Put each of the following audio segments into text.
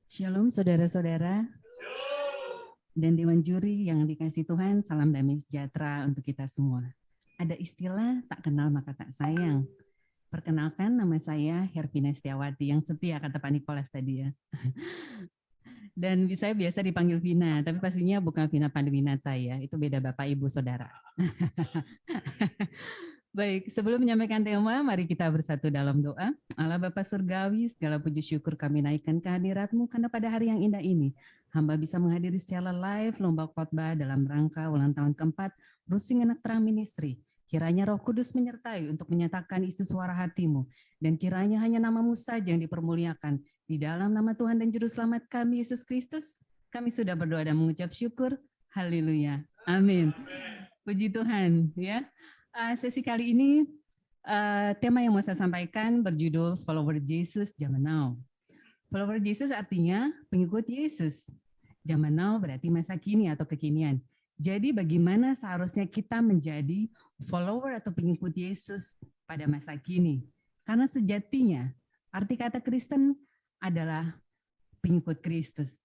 Shalom saudara-saudara dan Dewan Juri yang dikasih Tuhan, salam damai sejahtera untuk kita semua. Ada istilah tak kenal maka tak sayang. Perkenalkan, nama saya Hervina Setiawati yang setia kata Pak Nikolas tadi ya. Dan saya biasa dipanggil Vina, tapi pastinya bukan Vina Panduwinata ya, itu beda Bapak Ibu Saudara. Baik, sebelum menyampaikan tema, mari kita bersatu dalam doa. Allah Bapa Surgawi, segala puji syukur kami naikkan kehadirat-Mu karena pada hari yang indah ini, hamba bisa menghadiri secara live lomba khotbah dalam rangka ulang tahun keempat Rusing Anak Terang Ministry. Kiranya Roh Kudus menyertai untuk menyatakan isi suara hati-Mu, dan kiranya hanya nama-Mu saja yang dipermuliakan. Di dalam nama Tuhan dan Juru Selamat kami, Yesus Kristus, kami sudah berdoa dan mengucap syukur. Haleluya. Amin. Puji Tuhan ya. Sesi kali ini tema yang mau saya sampaikan berjudul Follower Jesus Zaman Now. Follower Jesus artinya pengikut Yesus. Zaman now berarti masa kini atau kekinian. Jadi bagaimana seharusnya kita menjadi follower atau pengikut Yesus pada masa kini? Karena sejatinya arti kata Kristen adalah pengikut Kristus.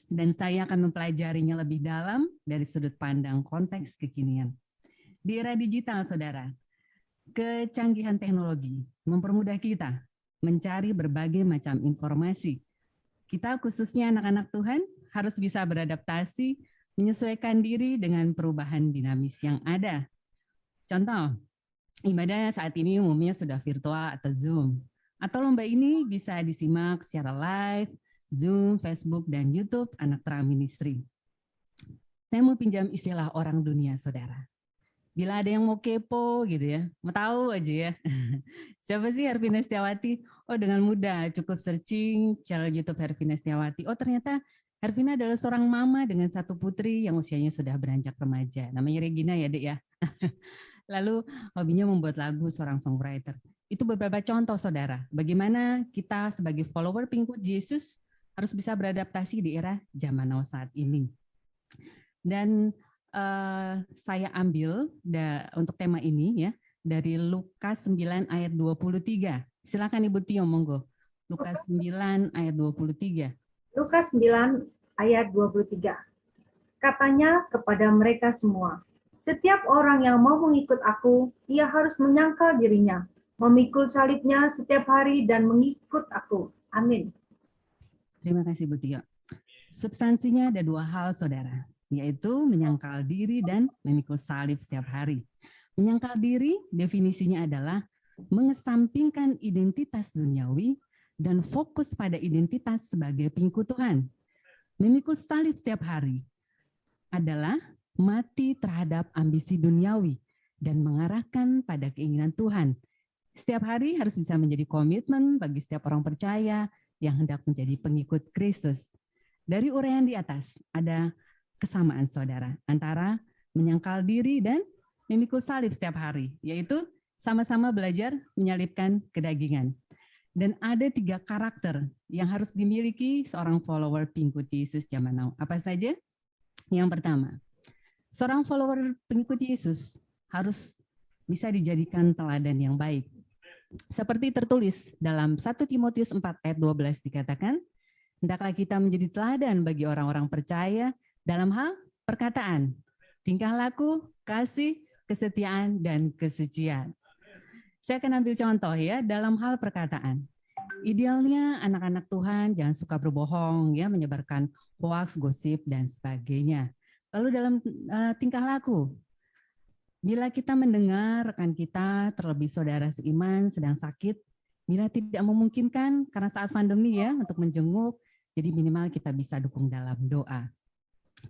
Dan saya akan mempelajarinya lebih dalam dari sudut pandang konteks kekinian. Di era digital, saudara, kecanggihan teknologi mempermudah kita mencari berbagai macam informasi. Kita khususnya anak-anak Tuhan harus bisa beradaptasi, menyesuaikan diri dengan perubahan dinamis yang ada. Contoh, ibadah saat ini umumnya sudah virtual atau Zoom. Atau lomba ini bisa disimak secara live, Zoom, Facebook, dan YouTube Anak Terang Ministry. Saya mau pinjam istilah orang dunia, saudara. Bila ada yang mau kepo gitu ya, mau tahu aja ya. Siapa sih Hervina Setiawati? Oh, dengan mudah cukup searching channel YouTube Hervina Setiawati. Oh, ternyata Hervina adalah seorang mama dengan satu putri yang usianya sudah beranjak remaja. Namanya Regina ya, Dek ya. Lalu hobinya membuat lagu, seorang songwriter. Itu beberapa contoh, saudara. Bagaimana kita sebagai follower pengikut Yesus harus bisa beradaptasi di era zaman now saat ini. Dan saya ambil untuk tema ini ya dari Lukas 9 ayat 23. Silakan Ibu Tio, monggo. Lukas 9 ayat 23. Lukas 9 ayat 23. Katanya kepada mereka semua, setiap orang yang mau mengikut aku, ia harus menyangkal dirinya, memikul salibnya setiap hari dan mengikut aku. Amin. Terima kasih Bu Tio. Substansinya ada dua hal, saudara, yaitu menyangkal diri dan memikul salib setiap hari. Menyangkal diri definisinya adalah mengesampingkan identitas duniawi dan fokus pada identitas sebagai pengikut Tuhan. Memikul salib setiap hari adalah mati terhadap ambisi duniawi dan mengarahkan pada keinginan Tuhan. Setiap hari harus bisa menjadi komitmen bagi setiap orang percaya yang hendak menjadi pengikut Kristus. Dari uraian di atas ada kesamaan, saudara, antara menyangkal diri dan memikul salib setiap hari, yaitu sama-sama belajar menyalibkan kedagingan. Dan ada 3 karakter yang harus dimiliki seorang follower pengikut Yesus zaman now. Apa saja? Yang pertama, seorang follower pengikut Yesus harus bisa dijadikan teladan yang baik. Seperti tertulis dalam 1 Timotius 4 ayat 12 dikatakan, hendaklah kita menjadi teladan bagi orang-orang percaya dalam hal perkataan, tingkah laku, kasih, kesetiaan, dan kesucian. Saya akan ambil contoh ya dalam hal perkataan. Idealnya anak-anak Tuhan jangan suka berbohong ya, menyebarkan hoax, gosip, dan sebagainya. Lalu dalam tingkah laku, bila kita mendengar rekan kita, terlebih saudara seiman sedang sakit, bila tidak memungkinkan karena saat pandemi ya untuk menjenguk, jadi minimal kita bisa dukung dalam doa.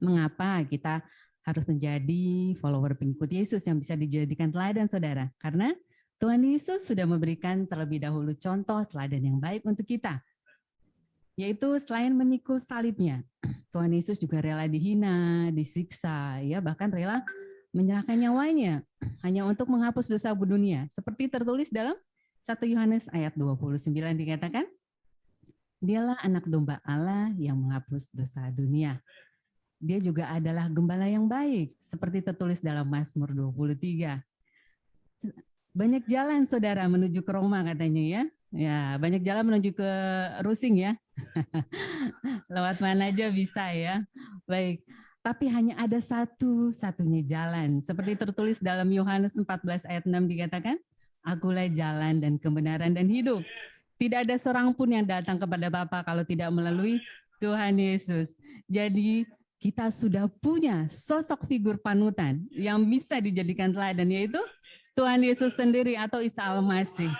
Mengapa kita harus menjadi follower pengikut Yesus yang bisa dijadikan teladan, saudara? Karena Tuhan Yesus sudah memberikan terlebih dahulu contoh teladan yang baik untuk kita. Yaitu selain memikul salibnya, Tuhan Yesus juga rela dihina, disiksa, ya bahkan rela menyerahkan nyawanya hanya untuk menghapus dosa dunia. Seperti tertulis dalam 1 Yohanes ayat 29 dikatakan, dialah anak domba Allah yang menghapus dosa dunia. Dia juga adalah gembala yang baik, seperti tertulis dalam Mazmur 23. Banyak jalan, saudara, menuju ke Roma katanya ya. Ya, banyak jalan menuju ke Rusing ya. Lewat mana aja bisa ya. Baik, tapi hanya ada satu-satunya jalan. Seperti tertulis dalam Yohanes 14 ayat 6 dikatakan, Akulah jalan dan kebenaran dan hidup. Tidak ada seorang pun yang datang kepada Bapa kalau tidak melalui Tuhan Yesus. Jadi kita sudah punya sosok figur panutan yang bisa dijadikan teladan, yaitu Tuhan Yesus sendiri atau Isa Al-Masih.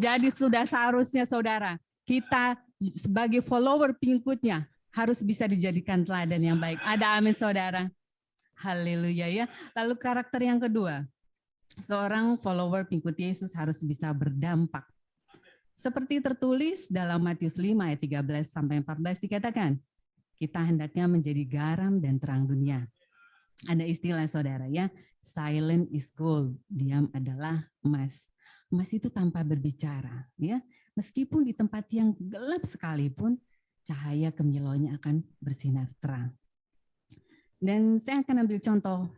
Jadi sudah seharusnya saudara, kita sebagai follower pengikutnya harus bisa dijadikan teladan yang baik. Ada amin saudara. Haleluya ya. Lalu karakter yang kedua, seorang follower pengikut Yesus harus bisa berdampak. Seperti tertulis dalam Matius 5 ayat 13 sampai 14 dikatakan, kita hendaknya menjadi garam dan terang dunia. Ada istilah saudara ya, silent is gold, diam adalah emas. Emas itu tanpa berbicara, ya. Meskipun di tempat yang gelap sekalipun, cahaya kemilauannya akan bersinar terang. Dan saya akan ambil contoh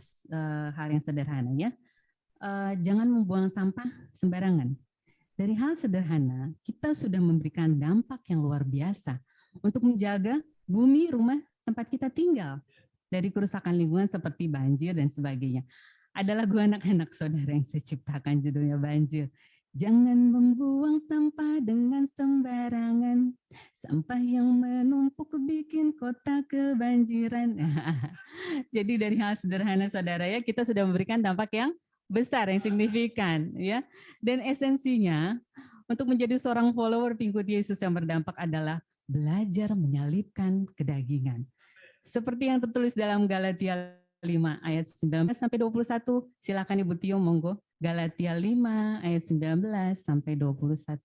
hal yang sederhana ya. Jangan membuang sampah sembarangan. Dari hal sederhana, kita sudah memberikan dampak yang luar biasa untuk menjaga bumi, rumah, tempat kita tinggal dari kerusakan lingkungan seperti banjir dan sebagainya. Ada lagu anak-anak saudara yang saya ciptakan judulnya Banjir. Jangan membuang sampah dengan sembarangan, sampah yang menumpuk bikin kota kebanjiran. Jadi dari hal sederhana saudara ya, kita sudah memberikan dampak yang besar, yang signifikan ya. Dan esensinya untuk menjadi seorang follower pengikut Yesus yang berdampak adalah belajar menyalipkan kedagingan. Seperti yang tertulis dalam Galatia 5 ayat 19 sampai 21. Silakan Ibu Tio, monggo. Galatia 5 ayat 19 sampai 21.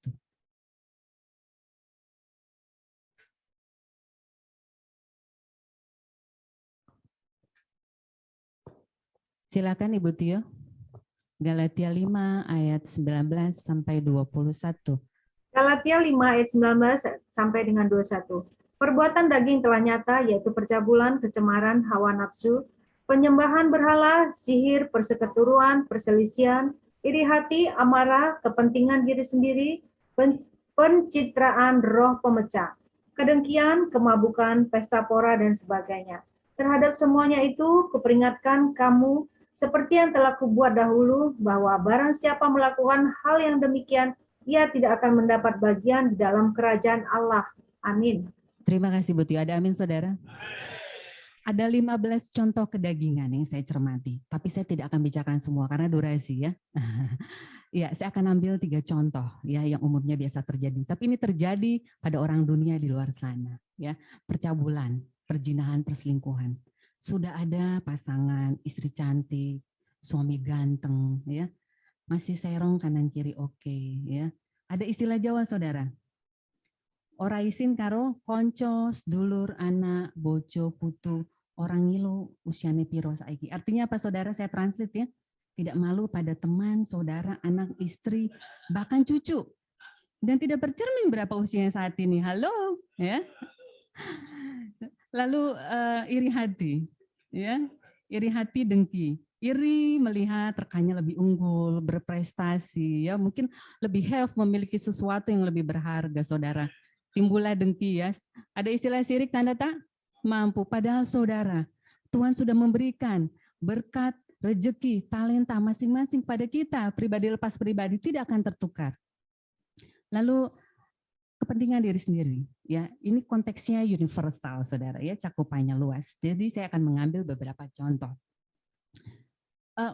Silakan Ibu Tio. Galatia 5 ayat 19 sampai 21. Galatia 5 ayat 19 sampai dengan 21. Perbuatan daging telah nyata, yaitu percabulan, kecemaran, hawa nafsu, penyembahan berhala, sihir, perseteruan, perselisihan, iri hati, amarah, kepentingan diri sendiri, pencitraan roh pemecah, kedengkian, kemabukan, pesta pora, dan sebagainya. Terhadap semuanya itu, kuperingatkan kamu, seperti yang telah kubuat dahulu, bahwa barang siapa melakukan hal yang demikian, ia tidak akan mendapat bagian di dalam kerajaan Allah. Amin. Terima kasih Bu Tio. Ada amin saudara? Ada 15 contoh kedagingan yang saya cermati, tapi saya tidak akan bicarakan semua karena durasi ya. Ya, saya akan ambil 3 contoh ya yang umumnya biasa terjadi. Tapi ini terjadi pada orang dunia di luar sana ya. Percabulan, perzinahan, perselingkuhan. Sudah ada pasangan, istri cantik, suami ganteng ya. Masih serong kanan kiri oke ya. Ada istilah Jawa saudara. Ora isin karo konco, dulur, anak, bojo, putu, orang ngilu usiane piro saiki. Artinya apa saudara? Saya translate ya. Tidak malu pada teman, saudara, anak, istri, bahkan cucu. Dan tidak bercermin berapa usianya saat ini. Halo, ya. Lalu iri hati, ya. Iri hati dengki. Iri melihat rekannya lebih unggul, berprestasi, ya mungkin lebih have, memiliki sesuatu yang lebih berharga, saudara. Timbullah dengki ya. Ada istilah sirik tanda tak mampu. Padahal saudara, Tuhan sudah memberikan berkat, rezeki, talenta masing-masing pada kita. Pribadi lepas pribadi tidak akan tertukar. Lalu kepentingan diri sendiri. Ya, ini konteksnya universal, saudara. Ya, cakupannya luas. Jadi saya akan mengambil beberapa contoh.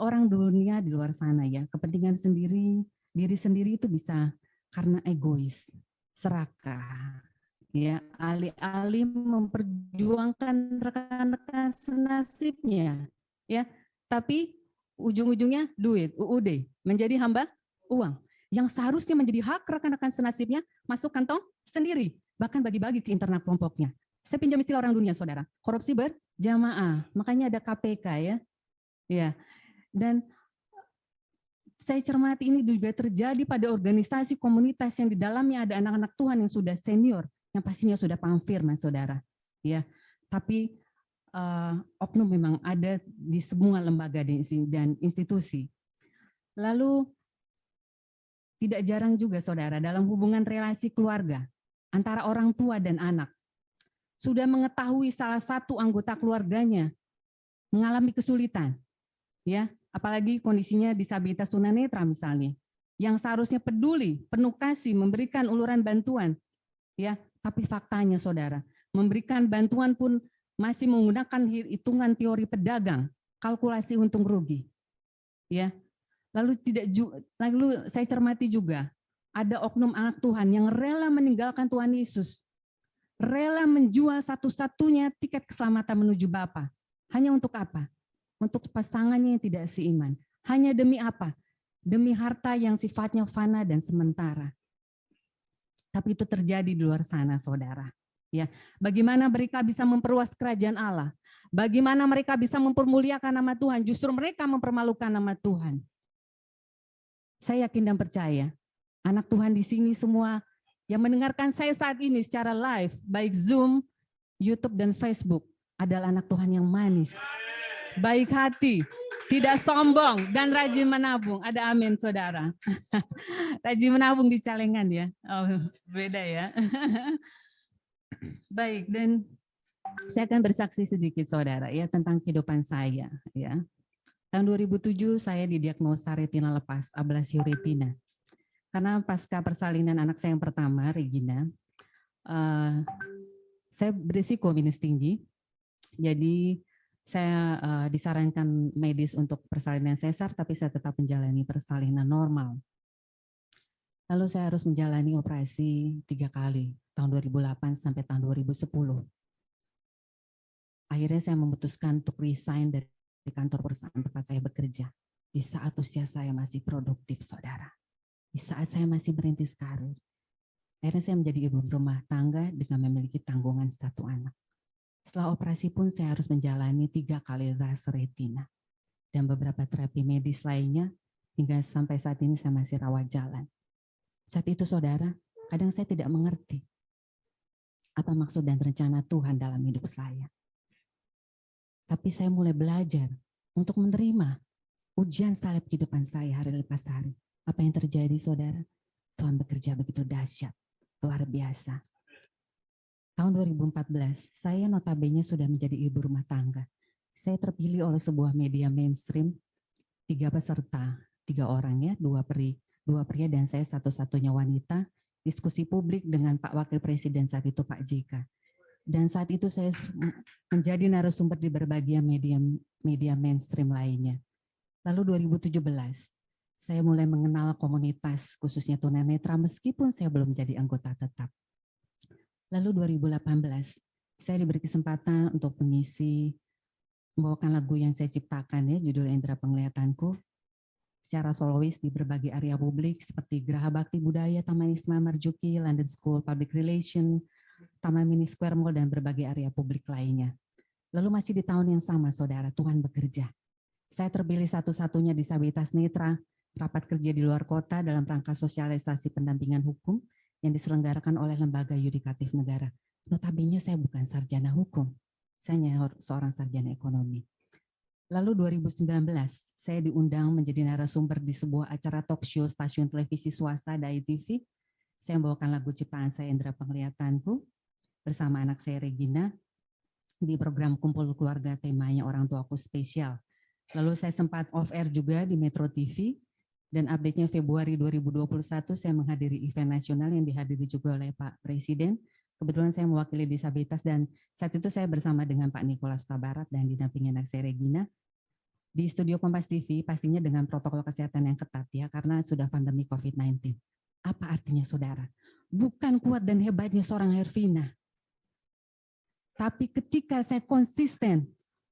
Orang dunia di luar sana ya, kepentingan sendiri, diri sendiri itu bisa karena egois, serakah, ya alih-alih memperjuangkan rekan-rekan senasibnya, ya, tapi ujung-ujungnya duit, UUD, menjadi hamba uang, yang seharusnya menjadi hak rekan-rekan senasibnya masuk kantong sendiri, bahkan bagi-bagi ke internal kelompoknya. Saya pinjam istilah orang dunia, saudara, korupsi berjamaah, makanya ada KPK ya, ya, dan saya cermati ini juga terjadi pada organisasi komunitas yang di dalamnya ada anak-anak Tuhan yang sudah senior, yang pastinya sudah paham firman, saudara. Ya, tapi oknum memang ada di semua lembaga dan institusi. Lalu Tidak jarang juga saudara dalam hubungan relasi keluarga antara orang tua dan anak. Sudah mengetahui salah satu anggota keluarganya mengalami kesulitan, ya, apalagi kondisinya disabilitas tunanetra misalnya, yang seharusnya peduli, penuh kasih, memberikan uluran bantuan, ya, tapi faktanya saudara, memberikan bantuan pun masih menggunakan hitungan teori pedagang, kalkulasi untung rugi, ya. Lalu saya cermati juga ada oknum anak Tuhan yang rela meninggalkan Tuhan Yesus, rela menjual satu-satunya tiket keselamatan menuju Bapa. Hanya untuk apa? Untuk pasangannya yang tidak seiman. Hanya demi apa? Demi harta yang sifatnya fana dan sementara. Tapi itu terjadi di luar sana, saudara. Ya, bagaimana mereka bisa memperluas kerajaan Allah? Bagaimana mereka bisa mempermuliakan nama Tuhan? Justru mereka mempermalukan nama Tuhan. Saya yakin dan percaya, anak Tuhan di sini semua yang mendengarkan saya saat ini secara live, baik Zoom, YouTube, dan Facebook, adalah anak Tuhan yang manis, baik hati, tidak sombong, dan rajin menabung. Ada amin, saudara. Rajin menabung di Calengan ya. Oh, beda ya. Baik, dan saya akan bersaksi sedikit, saudara, ya, tentang kehidupan saya. Ya. Tahun 2007 saya didiagnosa retina lepas, ablasi retina. Karena pasca persalinan anak saya yang pertama, Regina, saya berisiko minus tinggi. Jadi saya disarankan medis untuk persalinan sesar, tapi saya tetap menjalani persalinan normal. Lalu saya harus menjalani operasi 3 kali, tahun 2008 sampai tahun 2010. Akhirnya saya memutuskan untuk resign dari kantor perusahaan tempat saya bekerja. Di saat usia saya masih produktif, saudara. Di saat saya masih merintis karir. Akhirnya saya menjadi ibu rumah tangga dengan memiliki tanggungan 1 anak. Setelah operasi pun saya harus menjalani 3 kali laser retina. Dan beberapa terapi medis lainnya, hingga sampai saat ini saya masih rawat jalan. Saat itu saudara, kadang saya tidak mengerti apa maksud dan rencana Tuhan dalam hidup saya. Tapi saya mulai belajar untuk menerima ujian salib kehidupan saya hari lepas hari. Apa yang terjadi, saudara? Tuhan bekerja begitu dahsyat, luar biasa. Tahun 2014, saya notabene sudah menjadi ibu rumah tangga. Saya terpilih oleh sebuah media mainstream, 3 peserta, 3 orang ya, 2 pria dan saya satu-satunya wanita, diskusi publik dengan Pak Wakil Presiden saat itu, Pak JK. Dan saat itu saya menjadi narasumber di berbagai media mainstream lainnya. Lalu 2017, saya mulai mengenal komunitas khususnya tunanetra meskipun saya belum menjadi anggota tetap. Lalu 2018, saya diberi kesempatan untuk membawakan lagu yang saya ciptakan ya, judul Indera Penglihatanku, secara solois di berbagai area publik seperti Geraha Bakti Budaya, Taman Ismail Marzuki, London School Public Relation, Taman Mini Square Mall, dan berbagai area publik lainnya. Lalu masih di tahun yang sama, saudara, Tuhan bekerja. Saya terpilih satu-satunya disabilitas netra, rapat kerja di luar kota dalam rangka sosialisasi pendampingan hukum yang diselenggarakan oleh Lembaga Yudikatif Negara. Notabene saya bukan sarjana hukum, saya hanya seorang sarjana ekonomi. Lalu 2019, saya diundang menjadi narasumber di sebuah acara talk show stasiun televisi swasta Dai TV. Saya membawakan lagu ciptaan saya, Indera Penglihatanku, bersama anak saya Regina, di program Kumpul Keluarga, temanya Orang Tuaku Spesial. Lalu saya sempat off-air juga di Metro TV, dan update-nya Februari 2021 saya menghadiri event nasional yang dihadiri juga oleh Pak Presiden. Kebetulan saya mewakili disabilitas dan saat itu saya bersama dengan Pak Nicholas Tabarat dan didampingi anak saya Regina. Di studio Kompas TV pastinya dengan protokol kesehatan yang ketat ya, karena sudah pandemi COVID-19. Apa artinya, saudara? Bukan kuat dan hebatnya seorang Hervina. Tapi ketika saya konsisten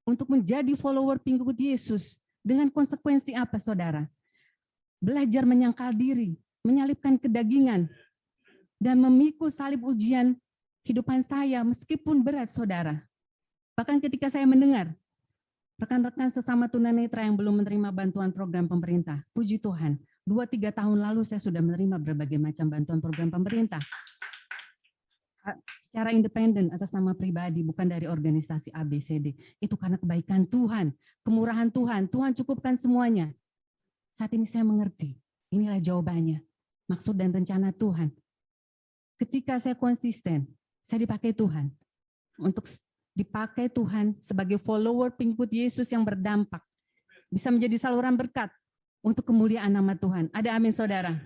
untuk menjadi follower pengikut Yesus, dengan konsekuensi apa, saudara? Belajar menyangkal diri, menyalibkan kedagingan, dan memikul salib ujian kehidupan saya meskipun berat, saudara. Bahkan ketika saya mendengar rekan-rekan sesama tunanetra yang belum menerima bantuan program pemerintah, puji Tuhan, 2-3 tahun lalu saya sudah menerima berbagai macam bantuan program pemerintah secara independen atas nama pribadi, bukan dari organisasi ABCD. Itu karena kebaikan Tuhan, kemurahan Tuhan. Tuhan cukupkan semuanya. Saat ini saya mengerti, inilah jawabannya. maksud dan rencana Tuhan. Ketika saya konsisten, saya dipakai Tuhan untuk dipakai Tuhan sebagai follower pengikut Yesus yang berdampak, bisa menjadi saluran berkat untuk kemuliaan nama Tuhan. Ada amin saudara?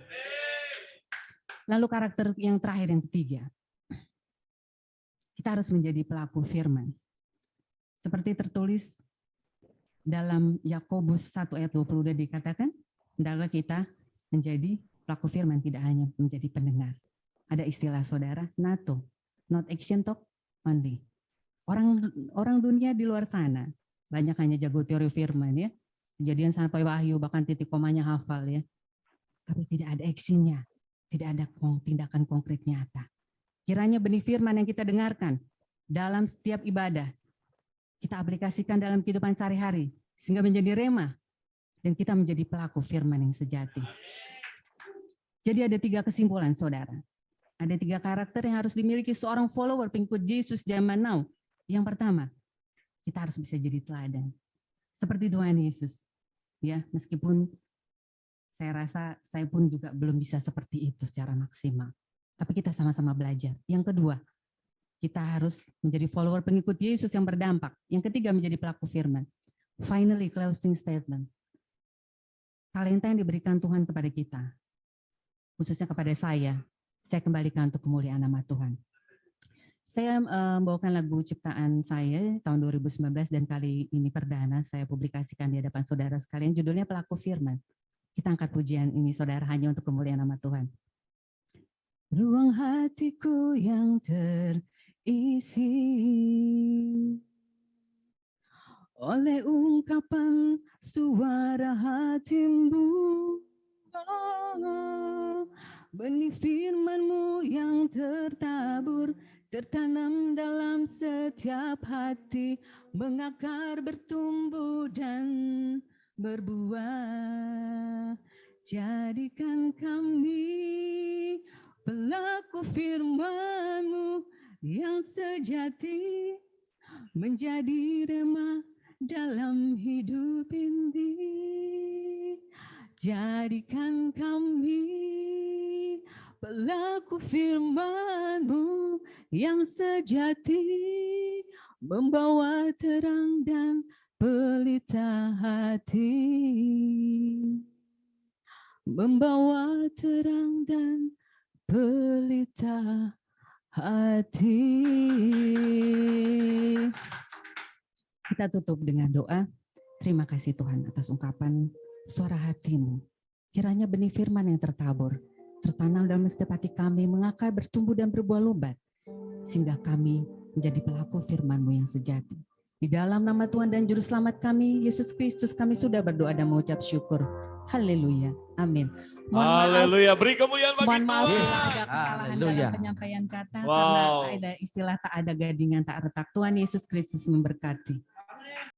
Lalu karakter yang terakhir, yang ketiga, kita harus menjadi pelaku firman. Seperti tertulis dalam Yakobus 1 ayat 20 dikatakan, hendaklah kita menjadi pelaku firman, tidak hanya menjadi pendengar. Ada istilah saudara, NATO, not action talk only. Orang dunia di luar sana banyak hanya jago teori firman ya, Kejadian sampai Wahyu bahkan titik komanya hafal ya, tapi tidak ada actionnya, tidak ada tindakan konkret nyata. Kiranya benih firman yang kita dengarkan dalam setiap ibadah kita aplikasikan dalam kehidupan sehari-hari sehingga menjadi rema dan kita menjadi pelaku firman yang sejati. Jadi ada 3 kesimpulan saudara. Ada 3 karakter yang harus dimiliki seorang follower pengikut Yesus zaman now. Yang pertama, kita harus bisa jadi teladan. Seperti Tuhan Yesus. Ya, meskipun saya rasa saya pun juga belum bisa seperti itu secara maksimal. Tapi kita sama-sama belajar. Yang kedua, kita harus menjadi follower pengikut Yesus yang berdampak. Yang ketiga, menjadi pelaku firman. Finally, closing statement. Talenta yang diberikan Tuhan kepada kita, khususnya kepada saya kembalikan untuk kemuliaan nama Tuhan. Saya membawakan lagu ciptaan saya tahun 2019 dan kali ini perdana saya publikasikan di hadapan saudara sekalian, judulnya Pelaku Firman. Kita angkat pujian ini saudara hanya untuk kemuliaan nama Tuhan. Ruang hatiku yang terisi oleh ungkapan suara hatimu, benih firman-Mu yang tertabur, tertanam dalam setiap hati, mengakar, bertumbuh dan berbuah. Jadikan kami pelaku firman-Mu yang sejati, menjadi rema dalam hidup ini. Jadikan kami pelaku firman-Mu yang sejati, membawa terang dan pelita hati, membawa terang dan pelita hati. Kita tutup dengan doa. Terima kasih Tuhan atas ungkapan suara hati-Mu. Kiranya benih firman yang tertabur, tertanam dalam setiap hati kami, mengakar, bertumbuh dan berbuah lebat, sehingga kami menjadi pelaku firman-Mu yang sejati. Di dalam nama Tuhan dan Juru Selamat kami, Yesus Kristus, kami sudah berdoa dan mengucap syukur. Haleluya. Amin. Haleluya. Beri kemuliaan bagi Tuhan. Mohon maaf ada kesalahan dalam penyampaian kata, karena ada istilah tak ada gading yang tak retak. Tuhan Yesus Kristus memberkati.